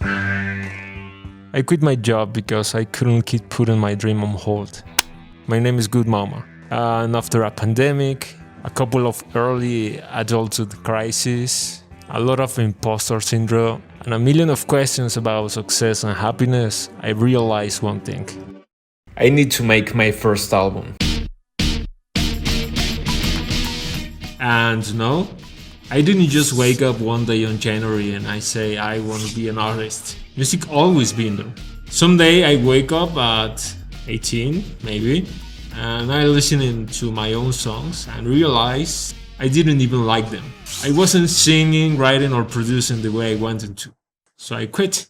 I quit my job because I couldn't keep putting my dream on hold. My name is Good Mama, and after a pandemic, a couple of early adulthood crises, a lot of imposter syndrome, and a million of questions about success and happiness, I realized one thing. I need to make my first album. And no, I didn't just wake up one day on January and I say I want to be an artist. Music always been there. Someday I wake up at 18, maybe, and I listening to my own songs and realize I didn't even like them. I wasn't singing, writing, or producing the way I wanted to. So I quit.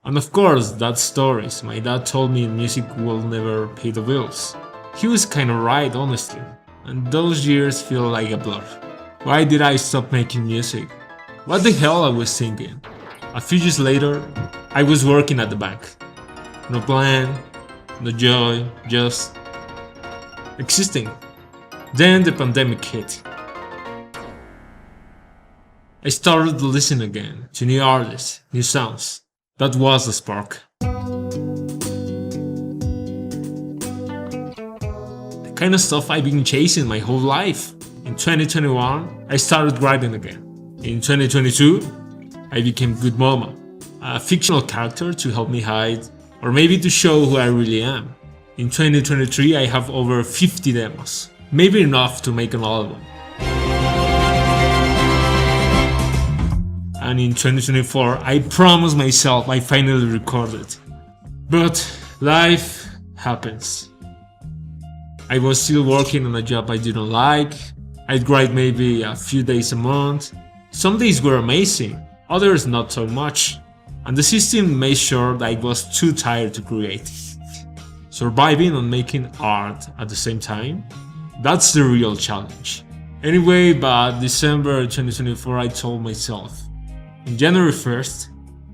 And of course, that's stories. My dad told me music will never pay the bills. He was kinda right, honestly. And those years feel like a blur. Why did I stop making music? What the hell I was thinking? A few years later, I was working at the bank. No plan, no joy, just existing. Then the pandemic hit. I started to listen again to new artists, new sounds. That was the spark. The kind of stuff I've been chasing my whole life. In 2021, I started writing again. In 2022, I became Good Mama, a fictional character to help me hide, or maybe to show who I really am. In 2023, I have over 50 demos, maybe enough to make an album. And in 2024, I promised myself I finally recorded. But life happens. I was still working on a job I didn't like. I'd write maybe a few days a month. Some days were amazing, others not so much. And the system made sure that I was too tired to create. Surviving and making art at the same time, that's the real challenge. Anyway, by December 2024, I told myself, on January 1st,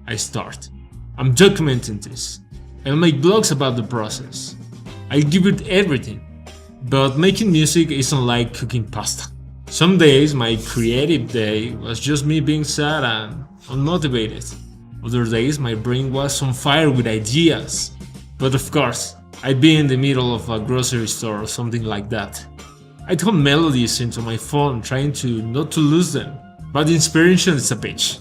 I start. I'm documenting this. I'll make blogs about the process. I'll give it everything. But making music isn't like cooking pasta. Some days my creative day was just me being sad and unmotivated. Other days my brain was on fire with ideas. But of course, I'd be in the middle of a grocery store or something like that. I'd hum melodies into my phone trying to not to lose them. But inspiration is a bitch.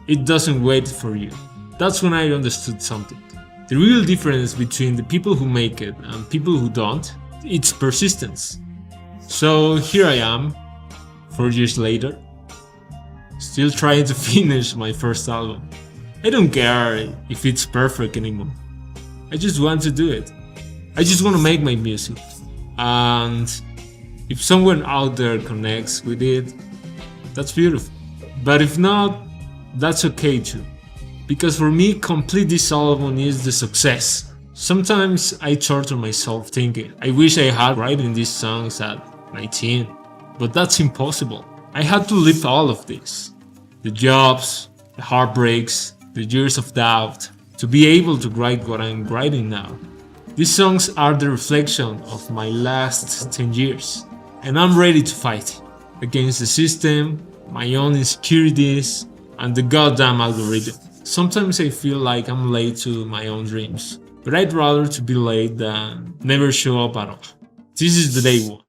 It doesn't wait for you. That's when I understood something. The real difference between the people who make it and people who don't, it's persistence. So here I am, 4 years later, still trying to finish my first album. I don't care if it's perfect anymore. I just want to do it. I just want to make my music. And if someone out there connects with it, that's beautiful. But if not, that's okay too. Because for me, complete this album is the success. Sometimes I torture myself thinking, I wish I had written these songs at 19, but that's impossible. I had to live all of this. The jobs, the heartbreaks, the years of doubt, to be able to write what I'm writing now. These songs are the reflection of my last 10 years, and I'm ready to fight against the system, my own insecurities, and the goddamn algorithm. Sometimes I feel like I'm late to my own dreams. But I'd rather to be late than never show up at all. This is the day one.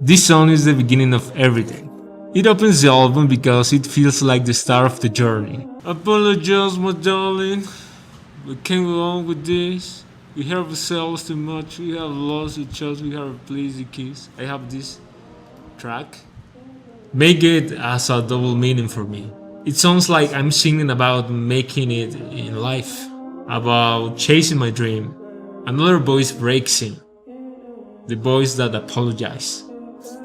This song is the beginning of everything. It opens the album because it feels like the start of the journey. Apologize, my darling. We can't go on with this. We have ourselves too much. We have lost each other. We have replaced the kiss. I have this track. Make it as a double meaning for me. It sounds like I'm singing about making it in life, about chasing my dream. Another voice breaks in, the voice that apologizes.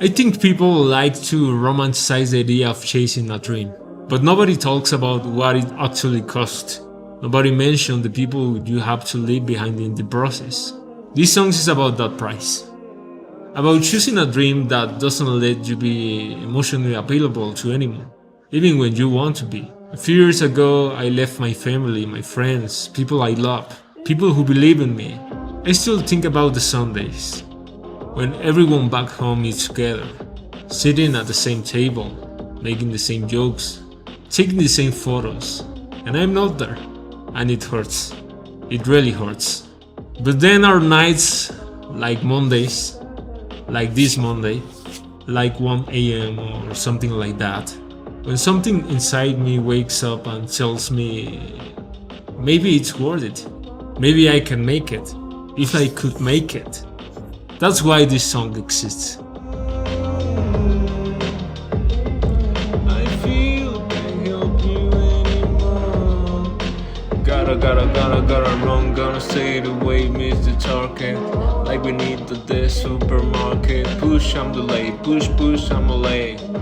I think people like to romanticize the idea of chasing a dream, but nobody talks about what it actually costs. Nobody mentions the people you have to leave behind in the process. This song is about that price. About choosing a dream that doesn't let you be emotionally available to anyone, even when you want to be. A few years ago, I left my family, my friends, people I love, people who believe in me. I still think about the Sundays. when everyone back home is together, sitting at the same table, making the same jokes, taking the same photos, and I'm not there, and it hurts. It really hurts. But then our nights, like Mondays, like this Monday, like 1 a.m. or something like that, when something inside me wakes up and tells me maybe it's worth it, maybe I can make it, if I could make it. That's why this song exists. I feel can't help you anymore. Gotta run, gonna stay away, miss the target. Like we need the supermarket. Push, I'm delayed, push, I'm late.